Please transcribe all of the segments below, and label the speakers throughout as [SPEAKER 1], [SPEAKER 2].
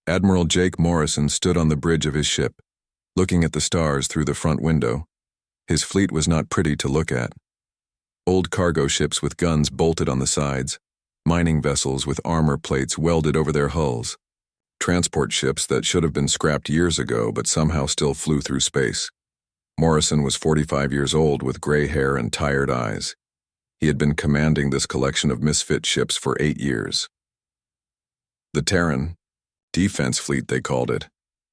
[SPEAKER 1] Admiral Jake Morrison stood on the bridge of his ship, looking at the stars through the front window. His fleet was not pretty to look at. Old cargo ships with guns bolted on the sides, mining vessels with armor plates welded over their hulls, transport ships that should have been scrapped years ago but somehow still flew through space. Morrison was 45 years old with gray hair and tired eyes. He had been commanding this collection of misfit ships for 8 years. The Terran, defense fleet they called it.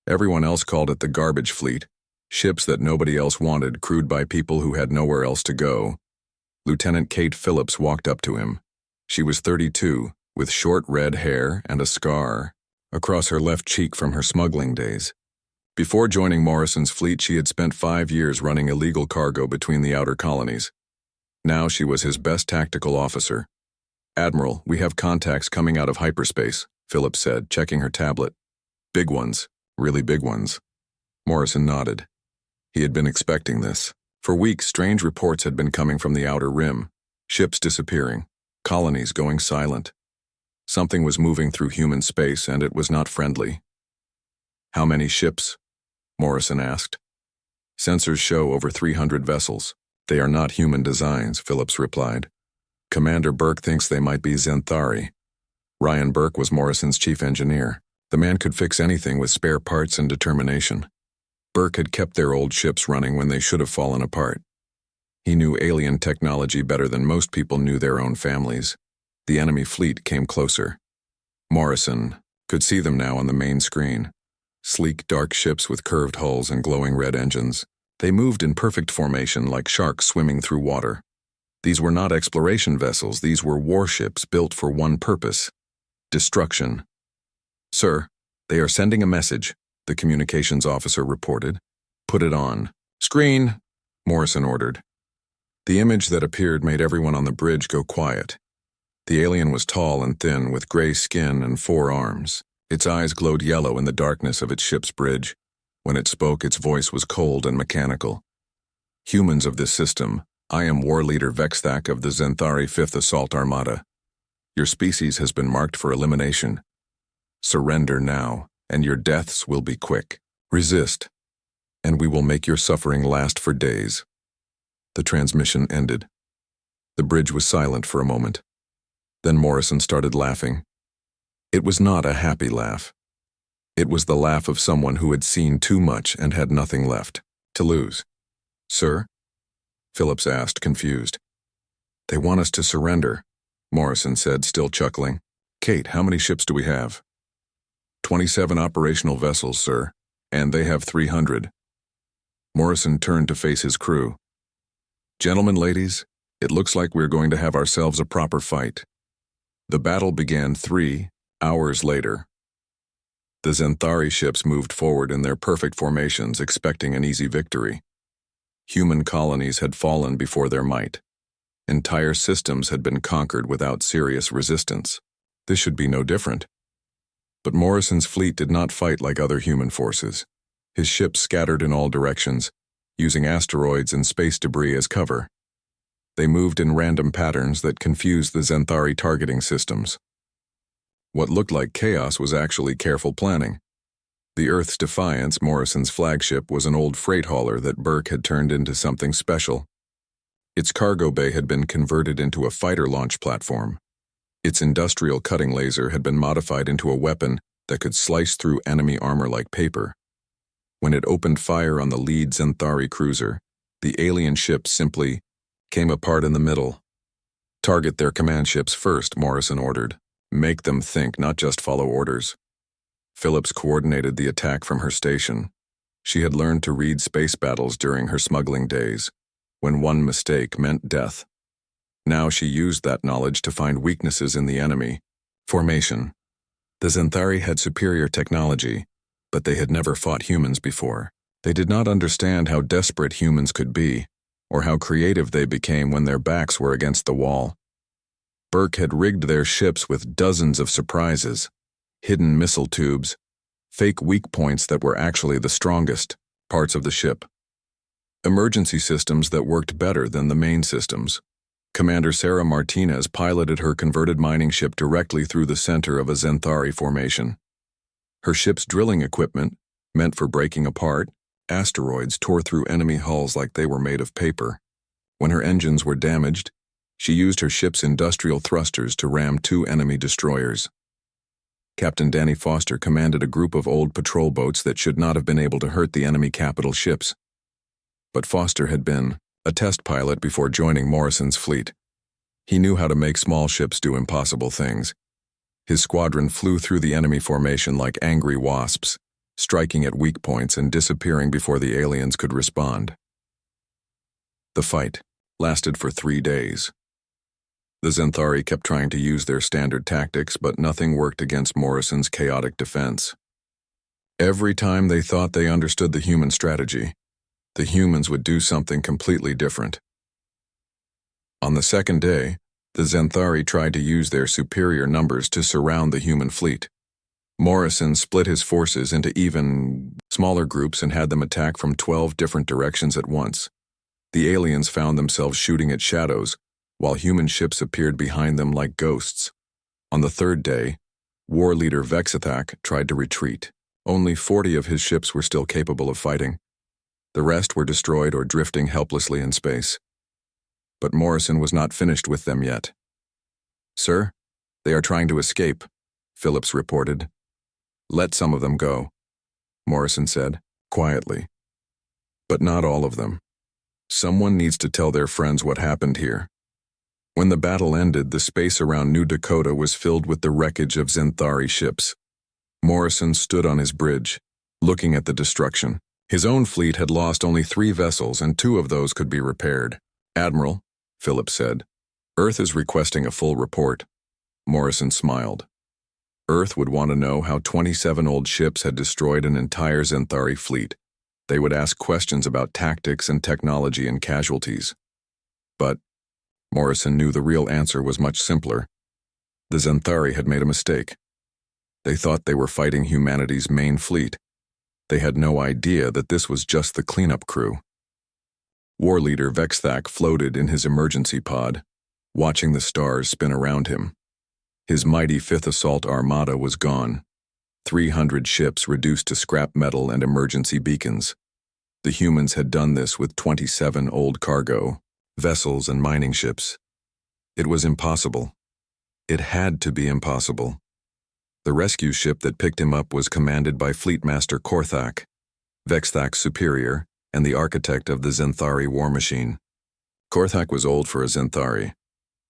[SPEAKER 1] Everyone else called it the garbage fleet, ships that nobody else wanted, crewed by people who had nowhere else to go. Lieutenant Kate Phillips walked up to him. She was 32, with short red hair and a scar across her left cheek from her smuggling days. Before joining Morrison's fleet, she had spent 5 years running illegal cargo between the outer colonies. Now she was his best tactical officer. "Admiral, we have contacts coming out of hyperspace," Phillips said, checking her tablet. "Big ones, really big ones." Morrison nodded. He had been expecting this. For weeks, strange reports had been coming from the outer rim. Ships disappearing, colonies going silent. Something was moving through human space, and it was not friendly. "How many ships?" Morrison asked. "Sensors show over 300 vessels. They are not human designs," Phillips replied. "Commander Burke thinks they might be Zenthari." Ryan Burke was Morrison's chief engineer. The man could fix anything with spare parts and determination. Burke had kept their old ships running when they should have fallen apart. He knew alien technology better than most people knew their own families. The enemy fleet came closer. Morrison could see them now on the main screen. Sleek, dark ships with curved hulls and glowing red engines. They moved in perfect formation like sharks swimming through water. These were not exploration vessels, these were warships built for one purpose: destruction. "Sir, they are sending a message," the communications officer reported. "Put it on." "Screen," Morrison ordered. The image that appeared made everyone on the bridge go quiet. The alien was tall and thin, with gray skin and 4 arms. Its eyes glowed yellow in the darkness of its ship's bridge. When it spoke, its voice was cold and mechanical. "Humans of this system, I am War Leader Vexthak of the Zenthari 5th Assault Armada. Your species has been marked for elimination. Surrender now, and your deaths will be quick. Resist, and we will make your suffering last for days." The transmission ended. The bridge was silent for a moment. Then Morrison started laughing. It was not a happy laugh. It was the laugh of someone who had seen too much and had nothing left to lose. "Sir?" Phillips asked, confused. "They want us to surrender," Morrison said, still chuckling. "Kate, how many ships do we have?" 27 operational vessels, sir, and they have 300. Morrison turned to face his crew. "Gentlemen, ladies, it looks like we're going to have ourselves a proper fight." The battle began 3 hours later. The Zenthari ships moved forward in their perfect formations, expecting an easy victory. Human colonies had fallen before their might. Entire systems had been conquered without serious resistance. This should be no different. But Morrison's fleet did not fight like other human forces. His ships scattered in all directions, using asteroids and space debris as cover. They moved in random patterns that confused the Zenthari targeting systems. What looked like chaos was actually careful planning. The Earth's Defiance, Morrison's flagship, was an old freight hauler that Burke had turned into something special. Its cargo bay had been converted into a fighter launch platform. Its industrial cutting laser had been modified into a weapon that could slice through enemy armor like paper. When it opened fire on the lead Zenthari cruiser, the alien ship simply came apart in the middle. "Target their command ships first," Morrison ordered. "Make them think, not just follow orders." Phillips coordinated the attack from her station. She had learned to read space battles during her smuggling days, when one mistake meant death. Now she used that knowledge to find weaknesses in the enemy. Formation. The Zenthari had superior technology, but they had never fought humans before. They did not understand how desperate humans could be, or how creative they became when their backs were against the wall. Burke had rigged their ships with dozens of surprises, hidden missile tubes, fake weak points that were actually the strongest parts of the ship, emergency systems that worked better than the main systems. Commander Sarah Martinez piloted her converted mining ship directly through the center of a Zenthari formation. Her ship's drilling equipment, meant for breaking apart asteroids, tore through enemy hulls like they were made of paper. When her engines were damaged, she used her ship's industrial thrusters to ram 2 enemy destroyers. Captain Danny Foster commanded a group of old patrol boats that should not have been able to hurt the enemy capital ships. But Foster had been a test pilot before joining Morrison's fleet. He knew how to make small ships do impossible things. His squadron flew through the enemy formation like angry wasps, striking at weak points and disappearing before the aliens could respond. The fight lasted for 3 days. The Zenthari kept trying to use their standard tactics, but nothing worked against Morrison's chaotic defense. Every time they thought they understood the human strategy, the humans would do something completely different. On the second day, the Zenthari tried to use their superior numbers to surround the human fleet. Morrison split his forces into even smaller groups and had them attack from 12 different directions at once. The aliens found themselves shooting at shadows, while human ships appeared behind them like ghosts. On the third day, war leader Vexathak tried to retreat. Only 40 of his ships were still capable of fighting. The rest were destroyed or drifting helplessly in space. But Morrison was not finished with them yet. "Sir, they are trying to escape," Phillips reported. "Let some of them go," Morrison said, quietly. "But not all of them. Someone needs to tell their friends what happened here." When the battle ended, the space around New Dakota was filled with the wreckage of Zenthari ships. Morrison stood on his bridge, looking at the destruction. His own fleet had lost only 3 vessels, and 2 of those could be repaired. "Admiral," Phillips said, "Earth is requesting a full report." Morrison smiled. Earth would want to know how 27 old ships had destroyed an entire Zenthari fleet. They would ask questions about tactics and technology and casualties. But Morrison knew the real answer was much simpler. The Zenthari had made a mistake. They thought they were fighting humanity's main fleet. They had no idea that this was just the cleanup crew. War leader Vexthak floated in his emergency pod, watching the stars spin around him. His mighty 5th Assault Armada was gone. 300 ships reduced to scrap metal and emergency beacons. The humans had done this with 27 old cargo vessels and mining ships. It was impossible. It had to be impossible. The rescue ship that picked him up was commanded by Fleetmaster Korthak, Vexthak's superior and the architect of the Zenthari war machine. Korthak was old for a Zenthari,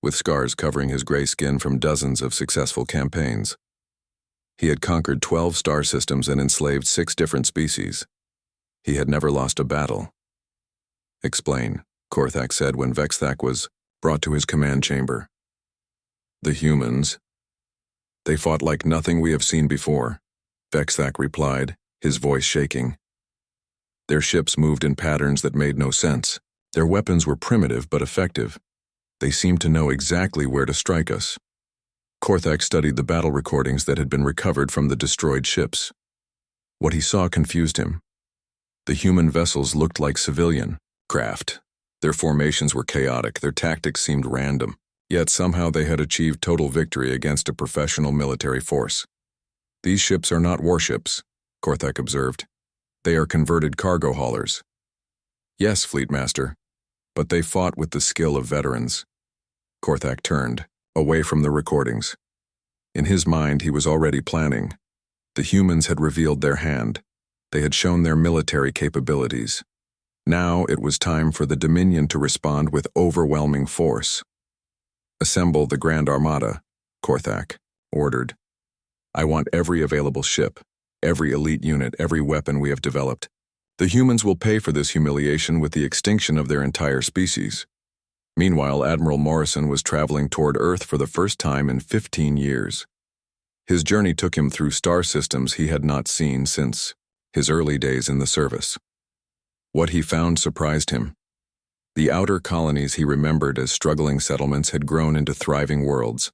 [SPEAKER 1] with scars covering his gray skin from dozens of successful campaigns. He had conquered 12 star systems and enslaved 6 different species. He had never lost a battle. "Explain," Korthak said when Vexthak was brought to his command chamber. "The humans. They fought like nothing we have seen before," Vexthak replied, his voice shaking. "Their ships moved in patterns that made no sense. Their weapons were primitive but effective. They seemed to know exactly where to strike us." Korthak studied the battle recordings that had been recovered from the destroyed ships. What he saw confused him. The human vessels looked like civilian craft. Their formations were chaotic, their tactics seemed random, yet somehow they had achieved total victory against a professional military force. "These ships are not warships," Korthak observed. "They are converted cargo haulers." "Yes, Fleetmaster, but they fought with the skill of veterans." Korthak turned, away from the recordings. In his mind, he was already planning. The humans had revealed their hand. They had shown their military capabilities. Now it was time for the Dominion to respond with overwhelming force. "Assemble the Grand Armada," Korthak ordered. "I want every available ship, every elite unit, every weapon we have developed. The humans will pay for this humiliation with the extinction of their entire species." Meanwhile, Admiral Morrison was traveling toward Earth for the first time in 15 years. His journey took him through star systems he had not seen since his early days in the service. What he found surprised him. The outer colonies he remembered as struggling settlements had grown into thriving worlds.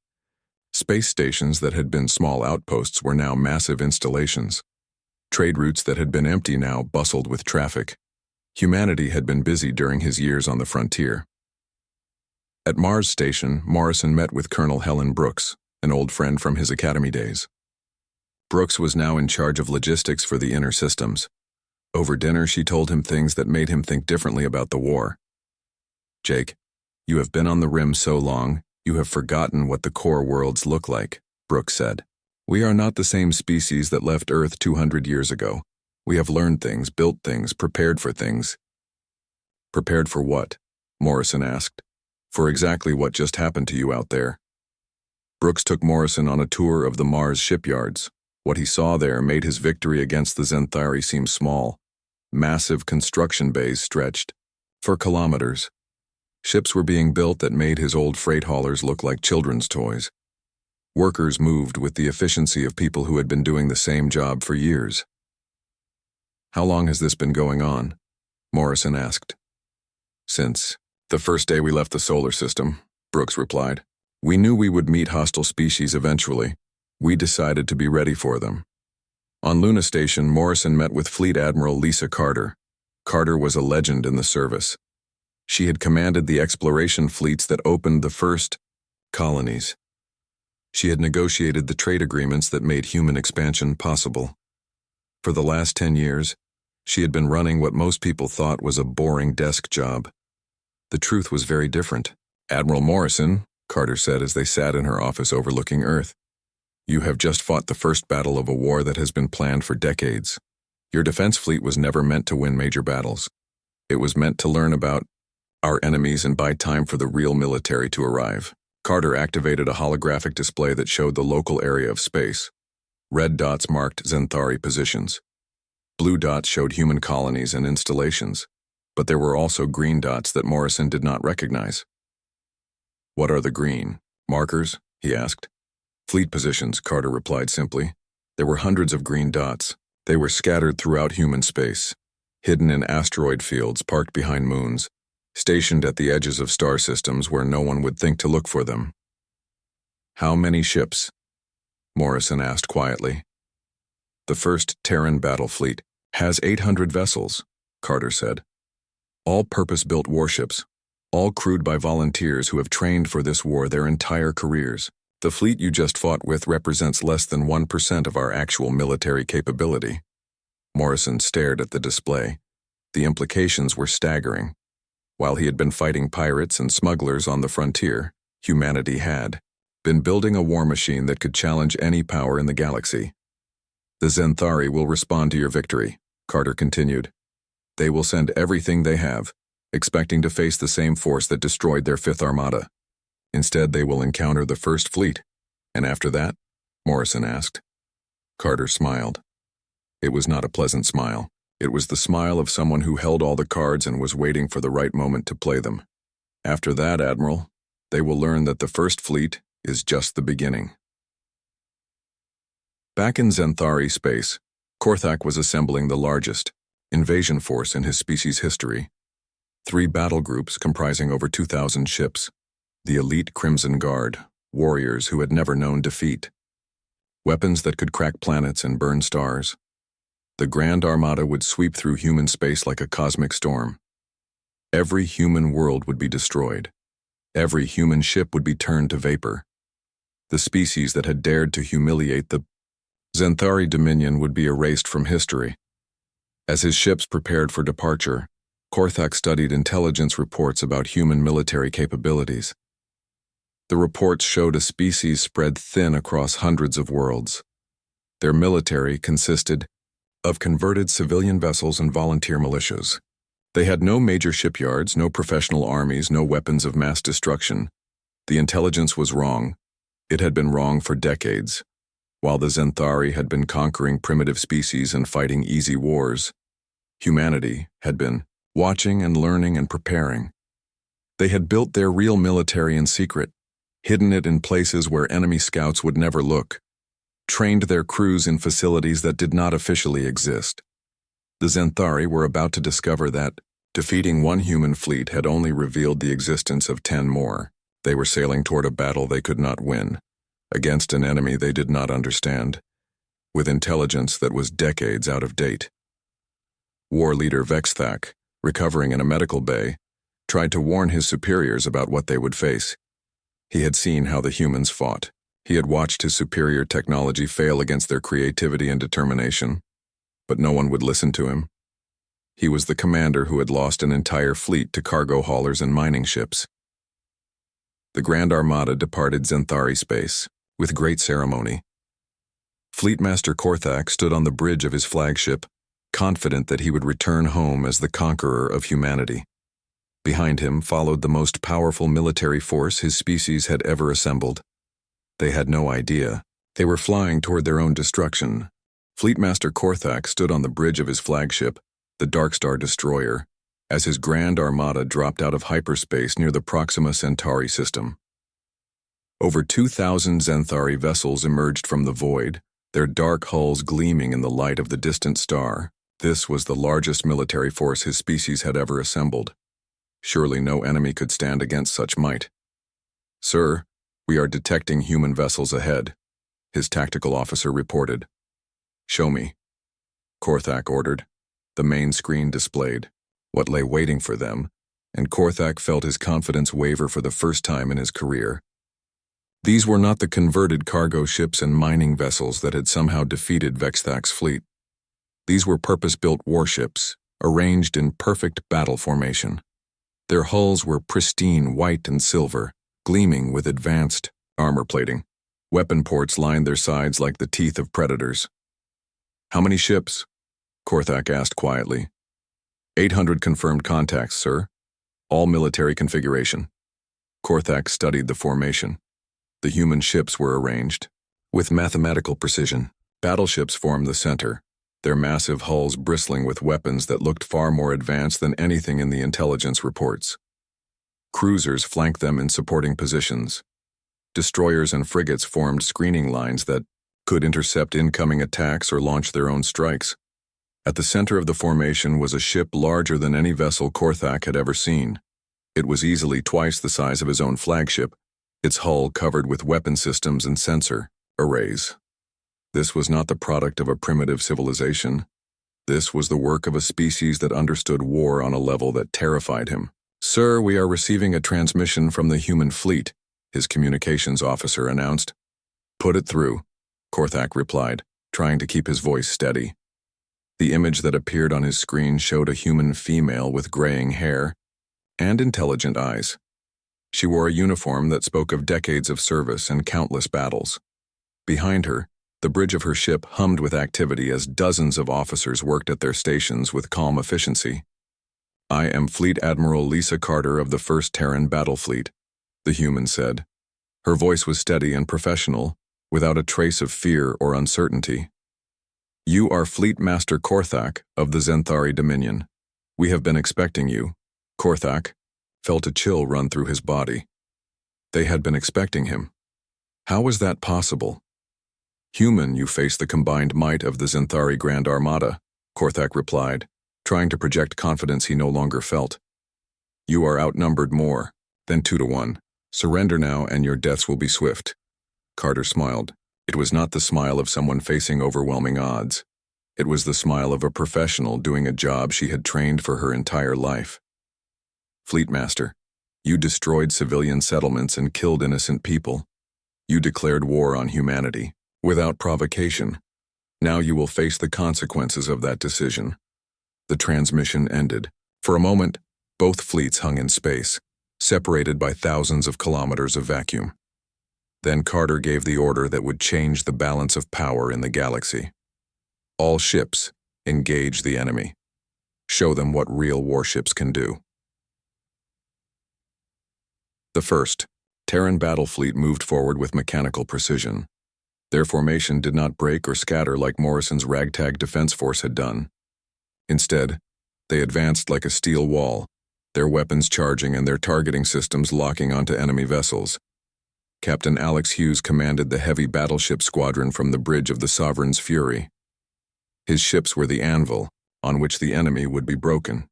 [SPEAKER 1] Space stations that had been small outposts were now massive installations. Trade routes that had been empty now bustled with traffic. Humanity had been busy during his years on the frontier. At Mars Station, Morrison met with Colonel Helen Brooks, an old friend from his academy days. Brooks was now in charge of logistics for the inner systems. Over dinner, she told him things that made him think differently about the war. "Jake, you have been on the rim so long, you have forgotten what the core worlds look like," Brooks said. "We are not the same species that left Earth 200 years ago. We have learned things, built things, prepared for things." "Prepared for what?" Morrison asked. "For exactly what just happened to you out there." Brooks took Morrison on a tour of the Mars shipyards. What he saw there made his victory against the Zenthari seem small. Massive construction bays stretched for kilometers. Ships were being built that made his old freight haulers look like children's toys. Workers moved with the efficiency of people who had been doing the same job for years. "How long has this been going on?" Morrison asked. "Since the first day we left the solar system," Brooks replied. "We knew we would meet hostile species eventually. We decided to be ready for them." On Luna Station, Morrison met with Fleet Admiral Lisa Carter. Carter was a legend in the service. She had commanded the exploration fleets that opened the first colonies. She had negotiated the trade agreements that made human expansion possible. For the last 10 years, she had been running what most people thought was a boring desk job. The truth was very different. "Admiral Morrison," Carter said as they sat in her office overlooking Earth, "you have just fought the first battle of a war that has been planned for decades. Your defense fleet was never meant to win major battles. It was meant to learn about our enemies and buy time for the real military to arrive." Carter activated a holographic display that showed the local area of space. Red dots marked Zenthari positions. Blue dots showed human colonies and installations, but there were also green dots that Morrison did not recognize. "What are the green markers?" he asked. "Fleet positions," Carter replied simply. There were hundreds of green dots. They were scattered throughout human space, hidden in asteroid fields parked behind moons, stationed at the edges of star systems where no one would think to look for them. "How many ships?" Morrison asked quietly. "The first Terran battle fleet has 800 vessels," Carter said. "All purpose-built warships, all crewed by volunteers who have trained for this war their entire careers. The fleet you just fought with represents less than 1% of our actual military capability." Morrison stared at the display. The implications were staggering. While he had been fighting pirates and smugglers on the frontier, humanity had been building a war machine that could challenge any power in the galaxy. "The Zenthari will respond to your victory," Carter continued. "They will send everything they have, expecting to face the same force that destroyed their Fifth Armada. Instead, they will encounter the First Fleet." "And after that?" Morrison asked. Carter smiled. It was not a pleasant smile. It was the smile of someone who held all the cards and was waiting for the right moment to play them. "After that, Admiral, they will learn that the First Fleet is just the beginning." Back in Zenthari space, Korthak was assembling the largest invasion force in his species' history. 3 battle groups comprising over 2,000 ships. The elite Crimson Guard, warriors who had never known defeat. Weapons that could crack planets and burn stars. The Grand Armada would sweep through human space like a cosmic storm. Every human world would be destroyed. Every human ship would be turned to vapor. The species that had dared to humiliate the Zenthari Dominion would be erased from history. As his ships prepared for departure, Korthak studied intelligence reports about human military capabilities. The reports showed a species spread thin across hundreds of worlds. Their military consisted of converted civilian vessels and volunteer militias. They had no major shipyards, no professional armies, no weapons of mass destruction. The intelligence was wrong. It had been wrong for decades. While the Zenthari had been conquering primitive species and fighting easy wars, humanity had been watching and learning and preparing. They had built their real military in secret, hidden it in places where enemy scouts would never look, trained their crews in facilities that did not officially exist. The Zenthari were about to discover that defeating one human fleet had only revealed the existence of 10 more. They were sailing toward a battle they could not win, against an enemy they did not understand, with intelligence that was decades out of date. War leader Vexthak, recovering in a medical bay, tried to warn his superiors about what they would face. He had seen how the humans fought. He had watched his superior technology fail against their creativity and determination, but no one would listen to him. He was the commander who had lost an entire fleet to cargo haulers and mining ships. The Grand Armada departed Zenthari space with great ceremony. Fleetmaster Korthak stood on the bridge of his flagship, confident that he would return home as the conqueror of humanity. Behind him followed the most powerful military force his species had ever assembled. They had no idea. They were flying toward their own destruction. Fleetmaster Korthak stood on the bridge of his flagship, the Darkstar destroyer, as his Grand Armada dropped out of hyperspace near the Proxima Centauri system. Over 2,000 Zenthari vessels emerged from the void, their dark hulls gleaming in the light of the distant star. This was the largest military force his species had ever assembled. Surely no enemy could stand against such might. "Sir, we are detecting human vessels ahead," his tactical officer reported. "Show me," Korthak ordered. The main screen displayed what lay waiting for them, and Korthak felt his confidence waver for the first time in his career. These were not the converted cargo ships and mining vessels that had somehow defeated Vexthak's fleet. These were purpose-built warships, arranged in perfect battle formation. Their hulls were pristine white and silver, gleaming with advanced armor plating. Weapon ports lined their sides like the teeth of predators. "How many ships?" Korthak asked quietly. 800 confirmed contacts, sir. All military configuration." Korthak studied the formation. The human ships were arranged with mathematical precision. Battleships formed the center, their massive hulls bristling with weapons that looked far more advanced than anything in the intelligence reports. Cruisers flanked them in supporting positions. Destroyers and frigates formed screening lines that could intercept incoming attacks or launch their own strikes. At the center of the formation was a ship larger than any vessel Korthak had ever seen. It was easily twice the size of his own flagship, its hull covered with weapon systems and sensor arrays. This was not the product of a primitive civilization. This was the work of a species that understood war on a level that terrified him. "Sir, we are receiving a transmission from the human fleet," his communications officer announced. "Put it through," Korthak replied, trying to keep his voice steady. The image that appeared on his screen showed a human female with graying hair and intelligent eyes. She wore a uniform that spoke of decades of service and countless battles. Behind her, the bridge of her ship hummed with activity as dozens of officers worked at their stations with calm efficiency. "I am Fleet Admiral Lisa Carter of the 1st Terran Battle Fleet," the human said. Her voice was steady and professional, without a trace of fear or uncertainty. "You are Fleet Master Korthak of the Zenthari Dominion. We have been expecting you." Korthak felt a chill run through his body. They had been expecting him. How was that possible? "Human, you face the combined might of the Zenthari Grand Armada," Korthak replied, trying to project confidence he no longer felt. "You are outnumbered more than 2-1. Surrender now and your deaths will be swift." Carter smiled. It was not the smile of someone facing overwhelming odds. It was the smile of a professional doing a job she had trained for her entire life. "Fleetmaster, you destroyed civilian settlements and killed innocent people. You declared war on humanity, without provocation. Now you will face the consequences of that decision." The transmission ended. For a moment, both fleets hung in space, separated by thousands of kilometers of vacuum. Then Carter gave the order that would change the balance of power in the galaxy. "All ships, engage the enemy. Show them what real warships can do." The 1st Terran battle fleet moved forward with mechanical precision. Their formation did not break or scatter like Morrison's ragtag defense force had done. Instead, they advanced like a steel wall, their weapons charging and their targeting systems locking onto enemy vessels. Captain Alex Hughes commanded the heavy battleship squadron from the bridge of the Sovereign's Fury. His ships were the anvil, on which the enemy would be broken.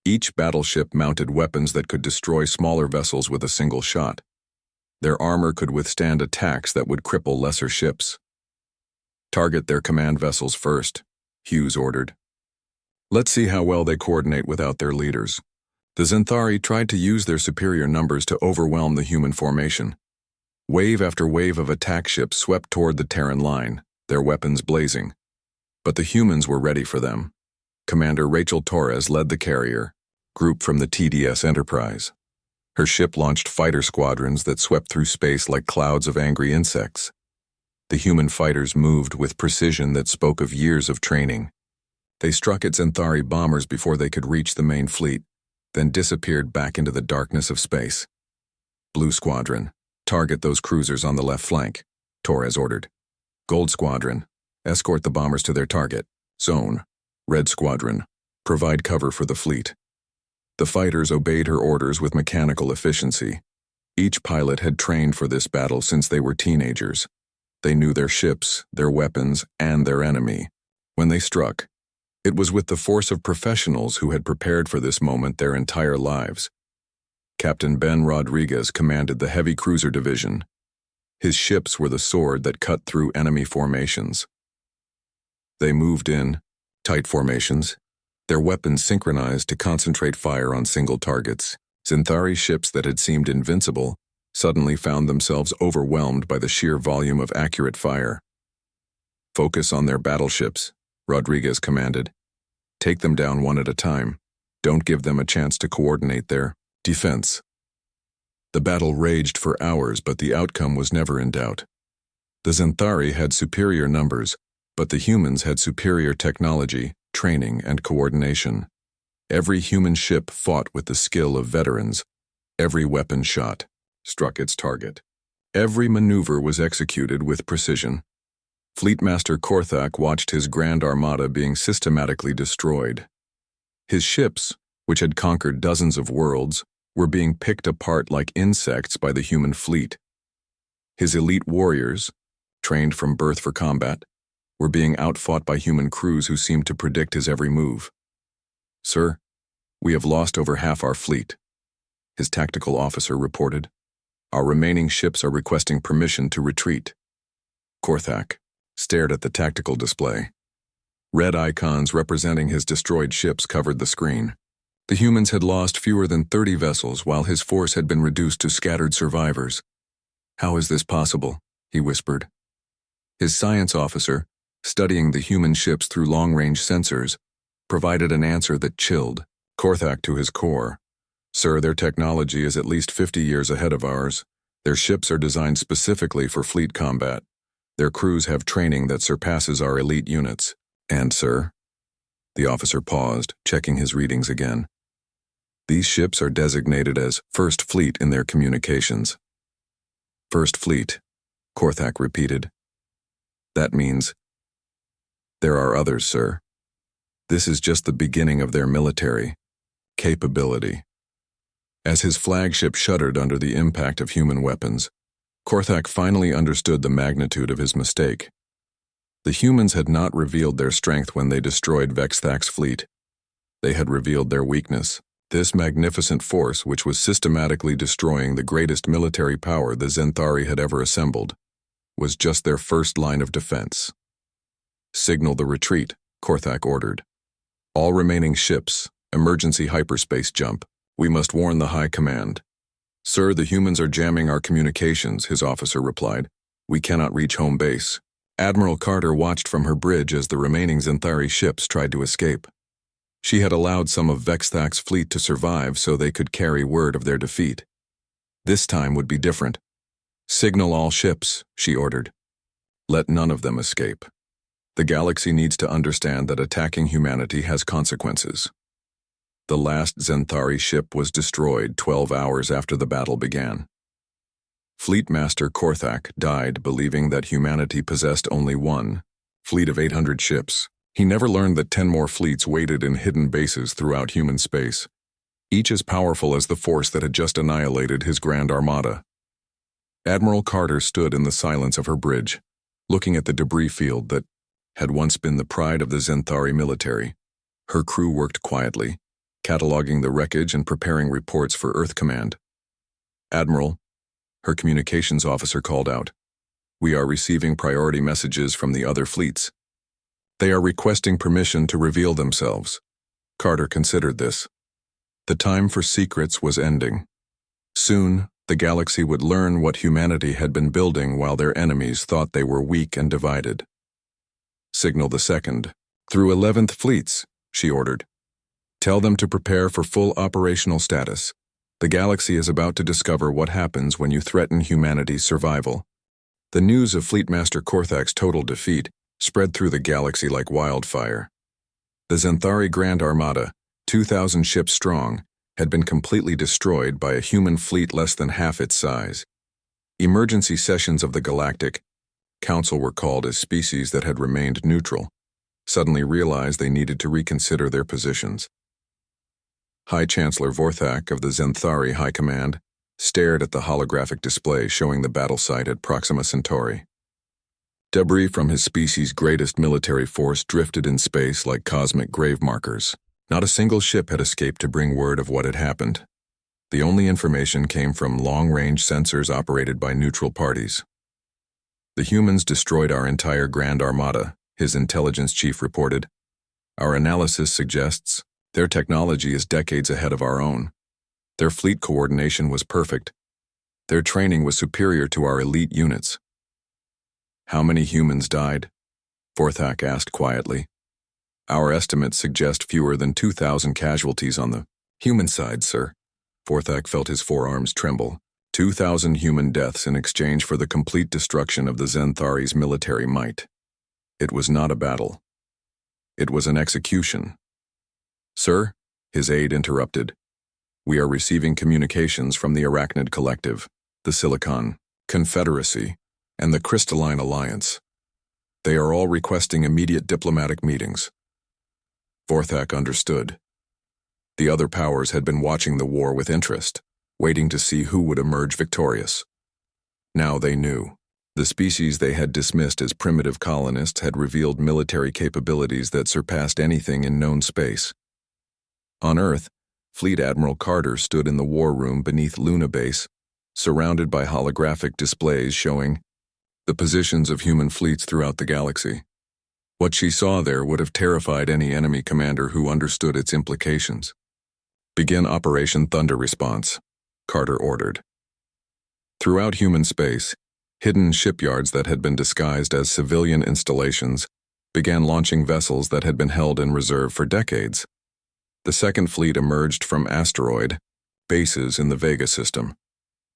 [SPEAKER 1] Each battleship mounted weapons that could destroy smaller vessels with a single shot. Their armor could withstand attacks that would cripple lesser ships. "Target their command vessels first," Hughes ordered. "Let's see how well they coordinate without their leaders." The Zenthari tried to use their superior numbers to overwhelm the human formation. Wave after wave of attack ships swept toward the Terran line, their weapons blazing. But the humans were ready for them. Commander Rachel Torres led the carrier, group from the TDS Enterprise. Her ship launched fighter squadrons that swept through space like clouds of angry insects. The human fighters moved with precision that spoke of years of training. They struck at Xanthari bombers before they could reach the main fleet, then disappeared back into the darkness of space. Blue Squadron, target those cruisers on the left flank, Torres ordered. Gold Squadron, escort the bombers to their target zone. Red Squadron, provide cover for the fleet. The fighters obeyed her orders with mechanical efficiency. Each pilot had trained for this battle since they were teenagers. They knew their ships, their weapons, and their enemy. When they struck, it was with the force of professionals who had prepared for this moment their entire lives. Captain Ben Rodriguez commanded the Heavy Cruiser Division. His ships were the sword that cut through enemy formations. They moved in tight formations, their weapons synchronized to concentrate fire on single targets. Xanthari ships that had seemed invincible suddenly found themselves overwhelmed by the sheer volume of accurate fire. Focus on their battleships, Rodriguez commanded. Take them down one at a time. Don't give them a chance to coordinate their defense. The battle raged for hours, but the outcome was never in doubt. The Xanthari had superior numbers, but the humans had superior technology, training, and coordination. Every human ship fought with the skill of veterans. Every weapon shot struck its target. Every maneuver was executed with precision. Fleetmaster Korthak watched his Grand Armada being systematically destroyed. His ships, which had conquered dozens of worlds, were being picked apart like insects by the human fleet. His elite warriors, trained from birth for combat, were being outfought by human crews who seemed to predict his every move. "Sir, we have lost over half our fleet," his tactical officer reported. "Our remaining ships are requesting permission to retreat." Korthak stared at the tactical display. Red icons representing his destroyed ships covered the screen. The humans had lost fewer than 30 vessels while his force had been reduced to scattered survivors. "How is this possible?" he whispered. His science officer, studying the human ships through long-range sensors, provided an answer that chilled Korthak to his core. "Sir, their technology is at least 50 years ahead of ours. Their ships are designed specifically for fleet combat. Their crews have training that surpasses our elite units. And, sir," the officer paused, checking his readings again, "these ships are designated as First Fleet in their communications." "First Fleet," Korthak repeated. "That means there are others, sir. This is just the beginning of their military capability." As his flagship shuddered under the impact of human weapons, Korthak finally understood the magnitude of his mistake. The humans had not revealed their strength when they destroyed Vexthak's fleet. They had revealed their weakness. This magnificent force, which was systematically destroying the greatest military power the Xanthari had ever assembled, was just their first line of defense. "Signal the retreat," Korthak ordered. "All remaining ships, emergency hyperspace jump. We must warn the High Command." "Sir, the humans are jamming our communications," his officer replied. "We cannot reach home base." Admiral Carter watched from her bridge as the remaining Xanthari ships tried to escape. She had allowed some of Vexthak's fleet to survive so they could carry word of their defeat. This time would be different. "Signal all ships," she ordered. "Let none of them escape. The galaxy needs to understand that attacking humanity has consequences." The last Xanthari ship was destroyed 12 hours after the battle began. Fleetmaster Korthak died believing that humanity possessed only one fleet of 800 ships. He never learned that 10 more fleets waited in hidden bases throughout human space, each as powerful as the force that had just annihilated his Grand Armada. Admiral Carter stood in the silence of her bridge, looking at the debris field that had once been the pride of the Xanthari military. Her crew worked quietly, cataloging the wreckage and preparing reports for Earth Command. "Admiral," her communications officer called out, "we are receiving priority messages from the other fleets. They are requesting permission to reveal themselves." Carter considered this. The time for secrets was ending. Soon, The galaxy would learn what humanity had been building while their enemies thought they were weak and divided. Signal the second. Through 11th Fleets, she ordered. Tell them to prepare for full operational status. The galaxy is about to discover what happens when you threaten humanity's survival. The news of Fleetmaster Korthak's total defeat spread through the galaxy like wildfire. The Zenthari Grand Armada, 2,000 ships strong, had been completely destroyed by a human fleet less than half its size. Emergency sessions of the Galactic Council were called as species that had remained neutral suddenly realized they needed to reconsider their positions. High Chancellor Vorthak of the Zenthari High Command stared at the holographic display showing the battle site at Proxima Centauri. Debris from his species' greatest military force drifted in space like cosmic grave markers. Not a single ship had escaped to bring word of what had happened. The only information came from long-range sensors operated by neutral parties. The humans destroyed our entire Grand Armada, his intelligence chief reported. Our analysis suggests their technology is decades ahead of our own. Their fleet coordination was perfect. Their training was superior to our elite units. How many humans died? Vorthak asked quietly. Our estimates suggest fewer than 2,000 casualties on the human side, sir. Vorthak felt his forearms tremble. 2,000 human deaths in exchange for the complete destruction of the Zenthari's military might. It was not a battle. It was an execution. Sir, his aide interrupted. We are receiving communications from the Arachnid Collective, the Silicon Confederacy, and the Crystalline Alliance. They are all requesting immediate diplomatic meetings. Vorthak understood. The other powers had been watching the war with interest, waiting to see who would emerge victorious. Now they knew. The species they had dismissed as primitive colonists had revealed military capabilities that surpassed anything in known space. On Earth, Fleet Admiral Carter stood in the war room beneath Luna Base, surrounded by holographic displays showing the positions of human fleets throughout the galaxy. What she saw there would have terrified any enemy commander who understood its implications. Begin Operation Thunder Response, Carter ordered. Throughout human space, hidden shipyards that had been disguised as civilian installations began launching vessels that had been held in reserve for decades. The Second Fleet emerged from asteroid bases in the Vega system.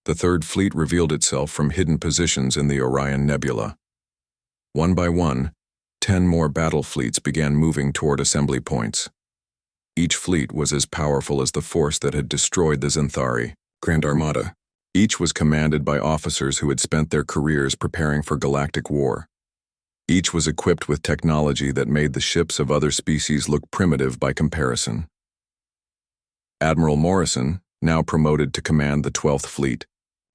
[SPEAKER 1] The Third Fleet revealed itself from hidden positions in the Orion Nebula. One by one, 10 more battle fleets began moving toward assembly points. Each fleet was as powerful as the force that had destroyed the Zenthari Grand Armada. Each was commanded by officers who had spent their careers preparing for galactic war. Each was equipped with technology that made the ships of other species look primitive by comparison. Admiral Morrison, now promoted to command the 12th Fleet,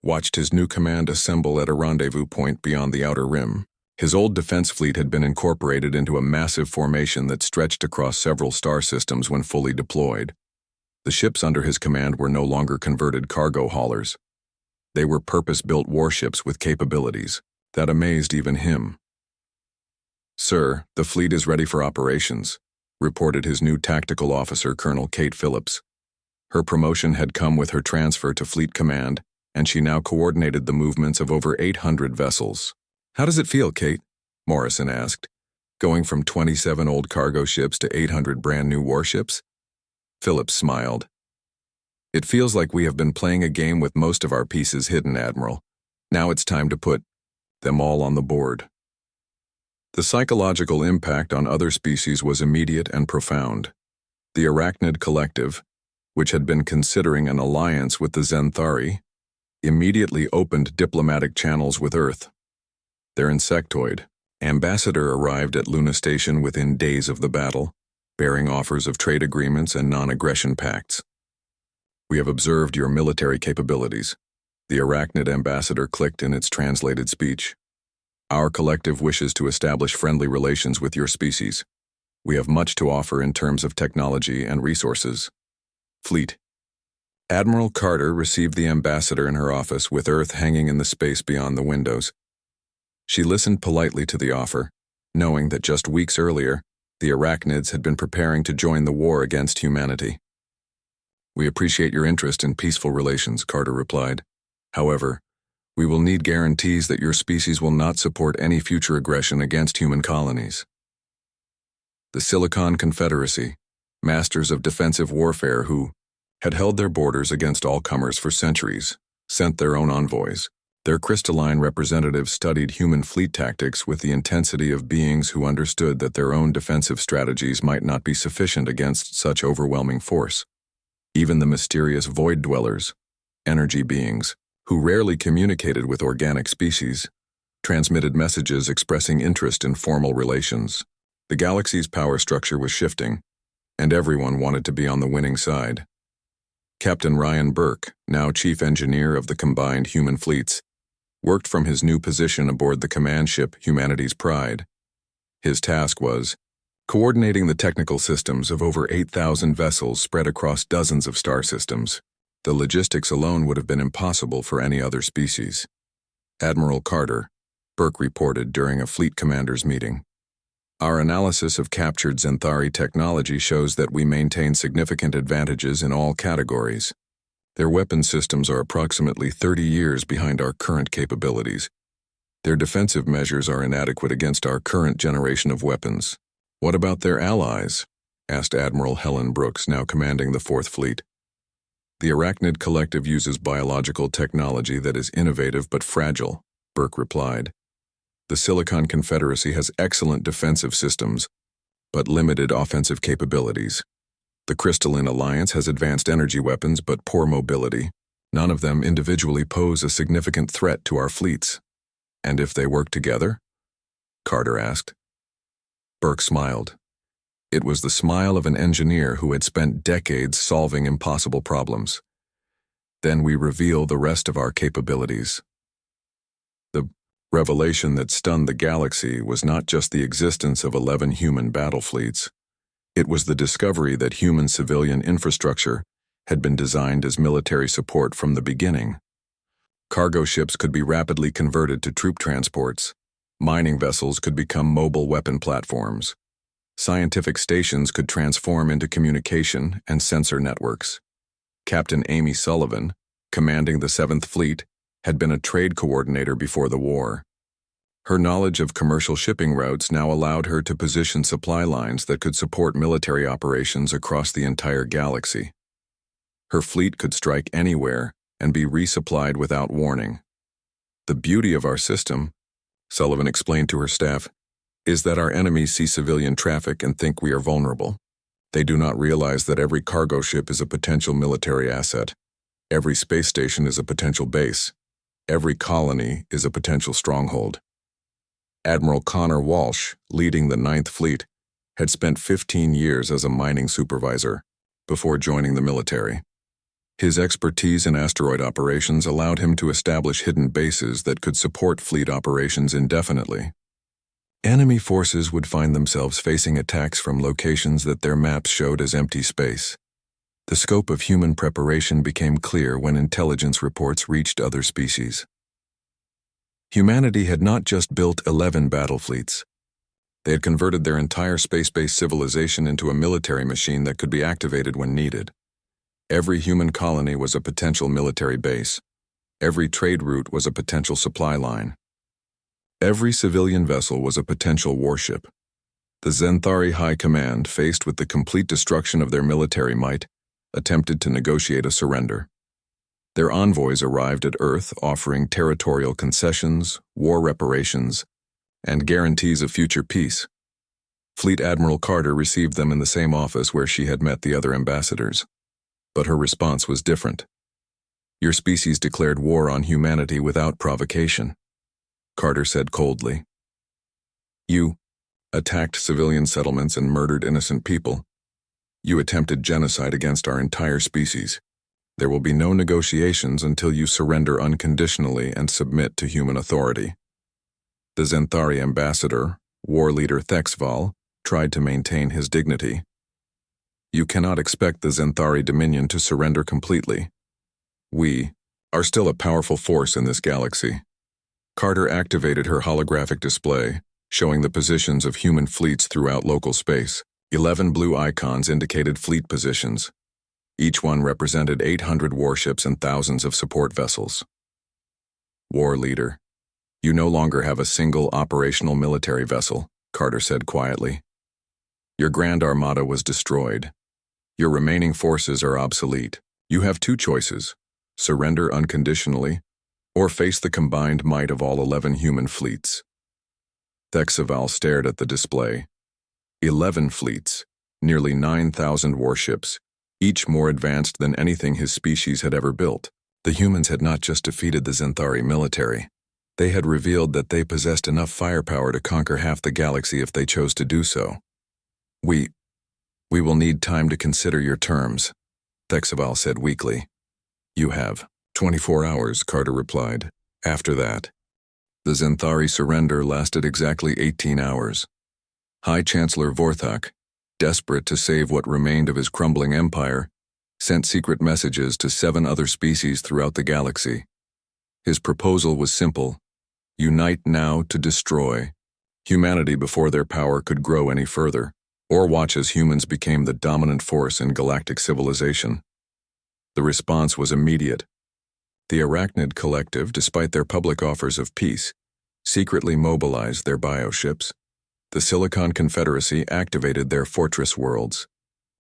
[SPEAKER 1] watched his new command assemble at a rendezvous point beyond the Outer Rim. His old defense fleet had been incorporated into a massive formation that stretched across several star systems when fully deployed. The ships under his command were no longer converted cargo haulers. They were purpose-built warships with capabilities that amazed even him. Sir, the fleet is ready for operations, reported his new tactical officer, Colonel Kate Phillips. Her promotion had come with her transfer to Fleet Command, and she now coordinated the movements of over 800 vessels. How does it feel, Kate? Morrison asked, going from 27 old cargo ships to 800 brand-new warships? Phillips smiled. It feels like we have been playing a game with most of our pieces hidden, Admiral. Now it's time to put them all on the board. The psychological impact on other species was immediate and profound. The Arachnid Collective, which had been considering an alliance with the Zenthari, immediately opened diplomatic channels with Earth. Their insectoid ambassador arrived at Luna Station within days of the battle, bearing offers of trade agreements and non-aggression pacts. We have observed your military capabilities, the Arachnid ambassador clicked in its translated speech. Our collective wishes to establish friendly relations with your species. We have much to offer in terms of technology and resources. Fleet. Admiral Carter received the ambassador in her office with Earth hanging in the space beyond the windows. She listened politely to the offer, knowing that just weeks earlier, the Arachnids had been preparing to join the war against humanity. We appreciate your interest in peaceful relations, Carter replied. However, we will need guarantees that your species will not support any future aggression against human colonies. The Silicon Confederacy, masters of defensive warfare who had held their borders against all comers for centuries, sent their own envoys. Their crystalline representatives studied human fleet tactics with the intensity of beings who understood that their own defensive strategies might not be sufficient against such overwhelming force. Even the mysterious void dwellers, energy beings, who rarely communicated with organic species, transmitted messages expressing interest in formal relations. The galaxy's power structure was shifting, and everyone wanted to be on the winning side. Captain Ryan Burke, now chief engineer of the combined human fleets, worked from his new position aboard the command ship Humanity's Pride. His task was coordinating the technical systems of over 8,000 vessels spread across dozens of star systems. The logistics alone would have been impossible for any other species. Admiral Carter, Burke reported during a fleet commander's meeting. Our analysis of captured Zenthari technology shows that we maintain significant advantages in all categories. Their weapon systems are approximately 30 years behind our current capabilities. Their defensive measures are inadequate against our current generation of weapons. What about their allies? Asked Admiral Helen Brooks, now commanding the Fourth Fleet. The Arachnid Collective uses biological technology that is innovative but fragile, Burke replied. The Silicon Confederacy has excellent defensive systems, but limited offensive capabilities. The Crystalline Alliance has advanced energy weapons but poor mobility. None of them individually pose a significant threat to our fleets. And if they work together? Carter asked. Burke smiled. It was the smile of an engineer who had spent decades solving impossible problems. Then we reveal the rest of our capabilities. The revelation that stunned the galaxy was not just the existence of 11 human battle fleets. It was the discovery that human civilian infrastructure had been designed as military support from the beginning. Cargo ships could be rapidly converted to troop transports. Mining vessels could become mobile weapon platforms. Scientific stations could transform into communication and sensor networks. Captain Amy Sullivan, commanding the 7th Fleet, had been a trade coordinator before the war. Her knowledge of commercial shipping routes now allowed her to position supply lines that could support military operations across the entire galaxy. Her fleet could strike anywhere and be resupplied without warning. The beauty of our system, Sullivan explained to her staff, is that our enemies see civilian traffic and think we are vulnerable. They do not realize that every cargo ship is a potential military asset. Every space station is a potential base. Every colony is a potential stronghold. Admiral Connor Walsh, leading the 9th Fleet, had spent 15 years as a mining supervisor before joining the military. His expertise in asteroid operations allowed him to establish hidden bases that could support fleet operations indefinitely. Enemy forces would find themselves facing attacks from locations that their maps showed as empty space. The scope of human preparation became clear when intelligence reports reached other species. Humanity had not just built 11 battle fleets. They had converted their entire space-based civilization into a military machine that could be activated when needed. Every human colony was a potential military base. Every trade route was a potential supply line. Every civilian vessel was a potential warship. The Zenthari High Command, faced with the complete destruction of their military might, attempted to negotiate a surrender. Their envoys arrived at Earth offering territorial concessions, war reparations, and guarantees of future peace. Fleet Admiral Carter received them in the same office where she had met the other ambassadors. But her response was different. Your species declared war on humanity without provocation, Carter said coldly. You attacked civilian settlements and murdered innocent people. You attempted genocide against our entire species. There will be no negotiations until you surrender unconditionally and submit to human authority. The Zenthari ambassador, war leader Thexval, tried to maintain his dignity. You cannot expect the Zenthari Dominion to surrender completely. We are still a powerful force in this galaxy. Carter activated her holographic display, showing the positions of human fleets throughout local space. 11 blue icons indicated fleet positions. Each one represented 800 warships and thousands of support vessels. War leader. You no longer have a single operational military vessel, Carter said quietly. Your Grand Armada was destroyed. Your remaining forces are obsolete. You have two choices: surrender unconditionally, or face the combined might of all 11 human fleets. Thexaval stared at the display. 11 fleets, nearly 9,000 warships, each more advanced than anything his species had ever built. The humans had not just defeated the Xanthari military. They had revealed that they possessed enough firepower to conquer half the galaxy if they chose to do so. We will need time to consider your terms, Thexaval said weakly. You have 24 hours, Carter replied. After that. The Xanthari surrender lasted exactly 18 hours. High Chancellor Vorthak, desperate to save what remained of his crumbling empire, sent secret messages to 7 other species throughout the galaxy. His proposal was simple: unite now to destroy humanity before their power could grow any further, or watch as humans became the dominant force in galactic civilization. The response was immediate. The Arachnid Collective, despite their public offers of peace, secretly mobilized their bioships. The Silicon Confederacy activated their fortress worlds.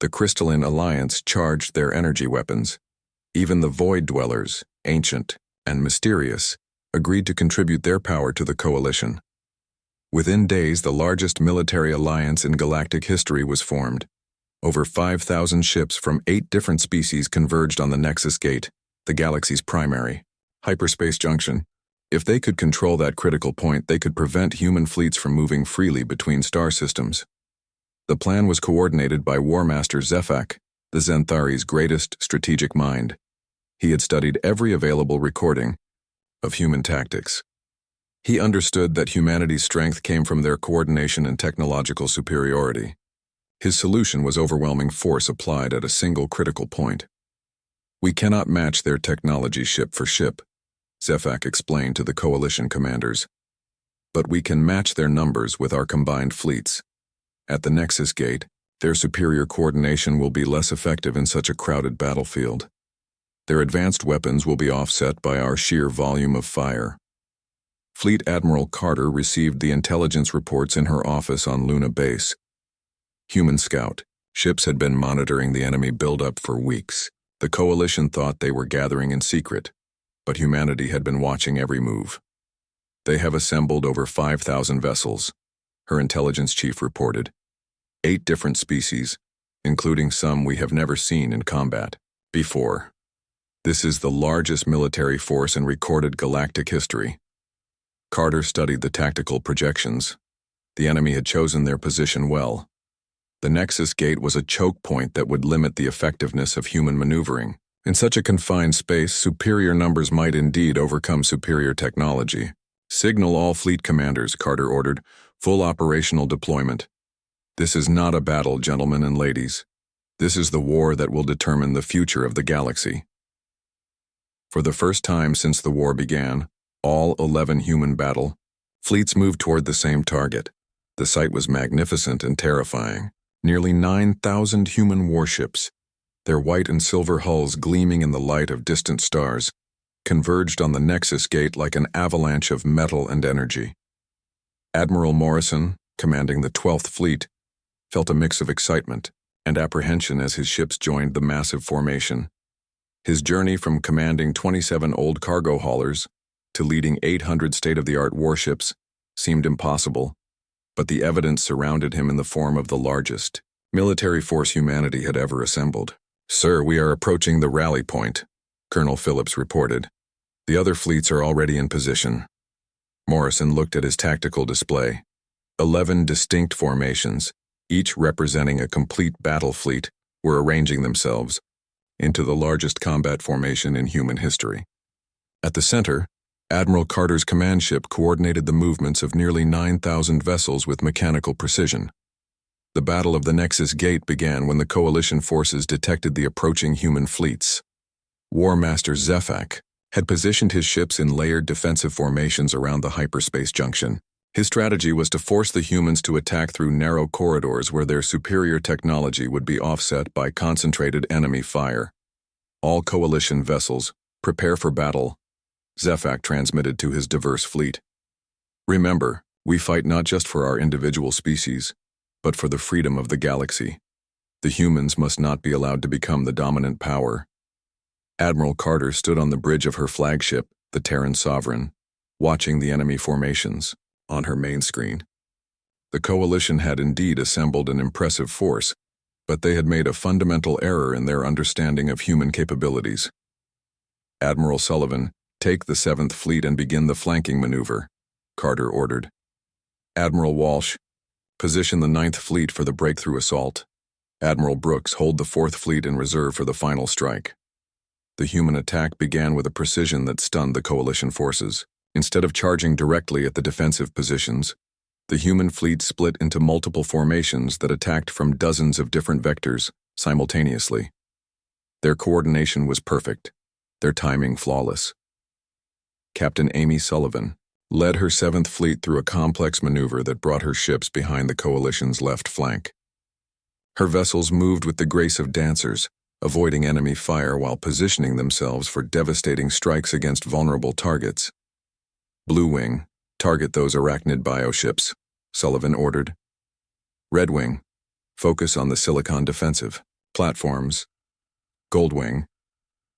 [SPEAKER 1] The Crystalline Alliance charged their energy weapons. Even the Void Dwellers, ancient and mysterious, agreed to contribute their power to the coalition. Within days, the largest military alliance in galactic history was formed. Over 5,000 ships from 8 different species converged on the Nexus Gate, the galaxy's primary hyperspace junction. If they could control that critical point, they could prevent human fleets from moving freely between star systems. The plan was coordinated by War Master Zefak, the Xanthari's greatest strategic mind. He had studied every available recording of human tactics. He understood that humanity's strength came from their coordination and technological superiority. His solution was overwhelming force applied at a single critical point. We cannot match their technology ship for ship, Zefak explained to the coalition commanders. But we can match their numbers with our combined fleets. At the Nexus Gate, their superior coordination will be less effective in such a crowded battlefield. Their advanced weapons will be offset by our sheer volume of fire. Fleet Admiral Carter received the intelligence reports in her office on Luna Base. Human Scout. Ships had been monitoring the enemy buildup for weeks. The coalition thought they were gathering in secret, but humanity had been watching every move. They have assembled over 5,000 vessels, her intelligence chief reported. 8 different species, including some we have never seen in combat before. This is the largest military force in recorded galactic history. Carter studied the tactical projections. The enemy had chosen their position well. The Nexus Gate was a choke point that would limit the effectiveness of human maneuvering. In such a confined space, superior numbers might indeed overcome superior technology. Signal all fleet commanders, Carter ordered. Full operational deployment. This is not a battle, gentlemen and ladies. This is the war that will determine the future of the galaxy. For the first time since the war began, all 11 human battle fleets moved toward the same target. The sight was magnificent and terrifying. Nearly 9,000 human warships, their white and silver hulls gleaming in the light of distant stars, converged on the Nexus Gate like an avalanche of metal and energy. Admiral Morrison, commanding the 12th Fleet, felt a mix of excitement and apprehension as his ships joined the massive formation. His journey from commanding 27 old cargo haulers to leading 800 state-of-the-art warships seemed impossible, but the evidence surrounded him in the form of the largest military force humanity had ever assembled. "Sir, we are approaching the rally point," Colonel Phillips reported. "The other fleets are already in position." Morrison looked at his tactical display. 11 distinct formations, each representing a complete battle fleet, were arranging themselves into the largest combat formation in human history. At the center, Admiral Carter's command ship coordinated the movements of nearly 9,000 vessels with mechanical precision. The Battle of the Nexus Gate began when the coalition forces detected the approaching human fleets. War Master Zefak had positioned his ships in layered defensive formations around the hyperspace junction. His strategy was to force the humans to attack through narrow corridors where their superior technology would be offset by concentrated enemy fire. "All coalition vessels, prepare for battle," Zefak transmitted to his diverse fleet. Remember, we fight not just for our individual species, but for the freedom of the galaxy. The humans must not be allowed to become the dominant power. Admiral Carter stood on the bridge of her flagship, the Terran Sovereign, watching the enemy formations on her main screen. The Coalition had indeed assembled an impressive force, but they had made a fundamental error in their understanding of human capabilities. Admiral Sullivan, take the 7th Fleet and begin the flanking maneuver, Carter ordered. Admiral Walsh, position the 9th Fleet for the breakthrough assault. Admiral Brooks, hold the 4th Fleet in reserve for the final strike. The human attack began with a precision that stunned the Coalition forces. Instead of charging directly at the defensive positions, the human fleet split into multiple formations that attacked from dozens of different vectors simultaneously. Their coordination was perfect, their timing flawless. Captain Amy Sullivan led her 7th Fleet through a complex maneuver that brought her ships behind the Coalition's left flank. Her vessels moved with the grace of dancers, avoiding enemy fire while positioning themselves for devastating strikes against vulnerable targets. Blue Wing, target those arachnid bioships, Sullivan ordered. Red Wing, focus on the silicon defensive platforms. Gold Wing,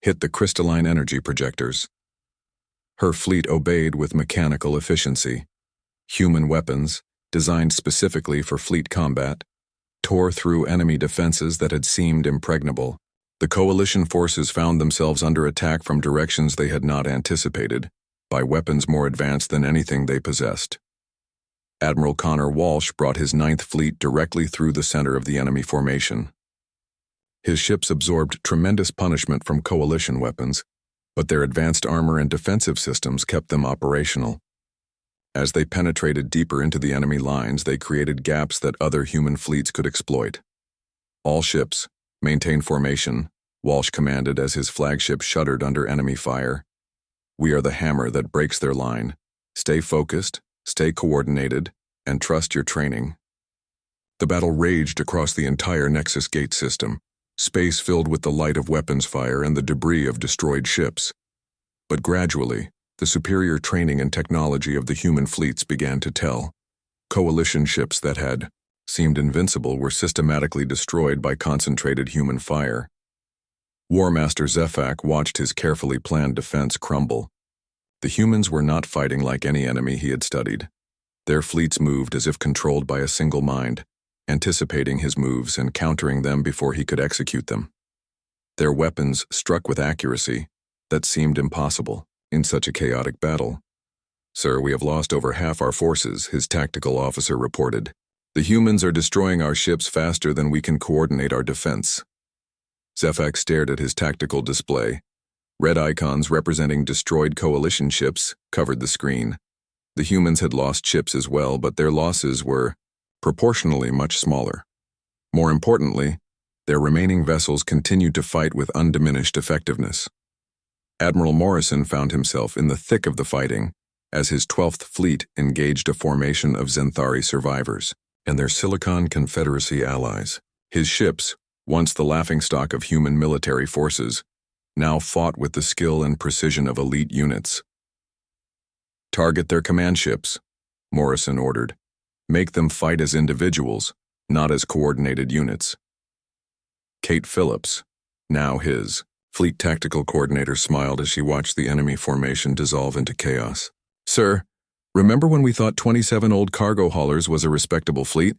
[SPEAKER 1] hit the crystalline energy projectors. Her fleet obeyed with mechanical efficiency. Human weapons, designed specifically for fleet combat, tore through enemy defenses that had seemed impregnable. The Coalition forces found themselves under attack from directions they had not anticipated, by weapons more advanced than anything they possessed. Admiral Connor Walsh brought his 9th Fleet directly through the center of the enemy formation. His ships absorbed tremendous punishment from Coalition weapons, but their advanced armor and defensive systems kept them operational. As they penetrated deeper into the enemy lines, they created gaps that other human fleets could exploit. All ships, maintain formation, Walsh commanded as his flagship shuddered under enemy fire. We are the hammer that breaks their line. Stay focused, stay coordinated, and trust your training. The battle raged across the entire Nexus Gate system, space filled with the light of weapons fire and the debris of destroyed ships. But gradually, the superior training and technology of the human fleets began to tell. Coalition ships that had seemed invincible were systematically destroyed by concentrated human fire. War Master Zefak watched his carefully planned defense crumble. The humans were not fighting like any enemy he had studied. Their fleets moved as if controlled by a single mind, anticipating his moves and countering them before he could execute them. Their weapons struck with accuracy that seemed impossible in such a chaotic battle. "Sir, we have lost over half our forces," his tactical officer reported. "The humans are destroying our ships faster than we can coordinate our defense." Zefak stared at his tactical display. Red icons representing destroyed Coalition ships covered the screen. The humans had lost ships as well, but their losses were proportionally much smaller. More importantly, their remaining vessels continued to fight with undiminished effectiveness. Admiral Morrison found himself in the thick of the fighting as his 12th Fleet engaged a formation of Zenthari survivors and their Silicon Confederacy allies. His ships, once the laughingstock of human military forces, now fought with the skill and precision of elite units. "Target their command ships," Morrison ordered. "Make them fight as individuals, not as coordinated units." Kate Phillips, now his fleet tactical coordinator, smiled as she watched the enemy formation dissolve into chaos. "Sir, remember when we thought 27 old cargo haulers was a respectable fleet?"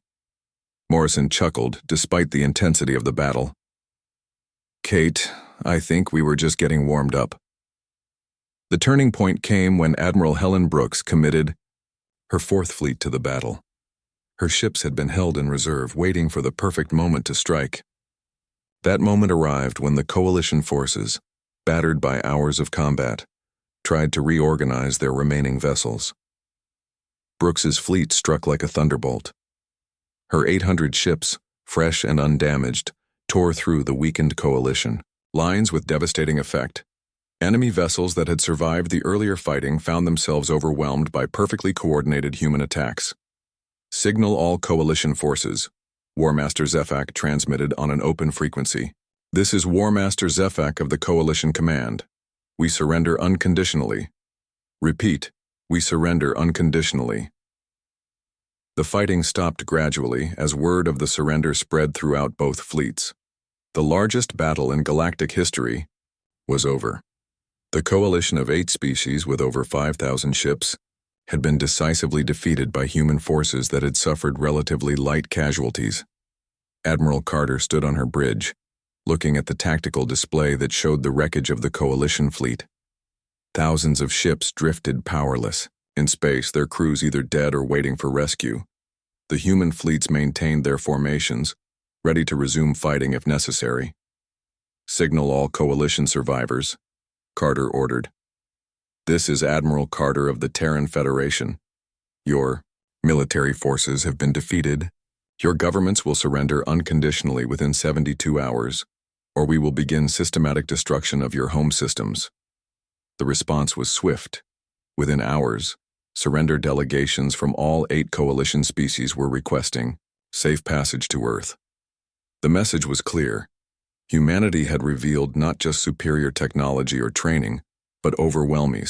[SPEAKER 1] Morrison chuckled, despite the intensity of the battle. "Kate, I think we were just getting warmed up." The turning point came when Admiral Helen Brooks committed her 4th Fleet to the battle. Her ships had been held in reserve, waiting for the perfect moment to strike. That moment arrived when the Coalition forces, battered by hours of combat, tried to reorganize their remaining vessels. Brooks's fleet struck like a thunderbolt. Her 800 ships, fresh and undamaged, tore through the weakened Coalition lines with devastating effect. Enemy vessels that had survived the earlier fighting found themselves overwhelmed by perfectly coordinated human attacks. "Signal all Coalition forces," War Master Zefak transmitted on an open frequency. "This is War Master Zefak of the Coalition Command. We surrender unconditionally. Repeat, we surrender unconditionally. The fighting stopped gradually as word of the surrender spread throughout both fleets. The largest battle in galactic history was over. The coalition of 8 species with over 5,000 ships had been decisively defeated by human forces that had suffered relatively light casualties. Admiral Carter stood on her bridge, looking at the tactical display that showed the wreckage of the coalition fleet. Thousands of ships drifted powerless. In space, their crews either dead or waiting for rescue. The human fleets maintained their formations, ready to resume fighting if necessary. Signal all coalition survivors, Carter ordered. This is Admiral Carter of the Terran Federation. Your military forces have been defeated. Your governments will surrender unconditionally within 72 hours, or we will begin systematic destruction of your home systems. The response was swift. Within hours, surrender delegations from all 8 coalition species were requesting safe passage to Earth. The message was clear. Humanity had revealed not just superior technology or training, but overwhelming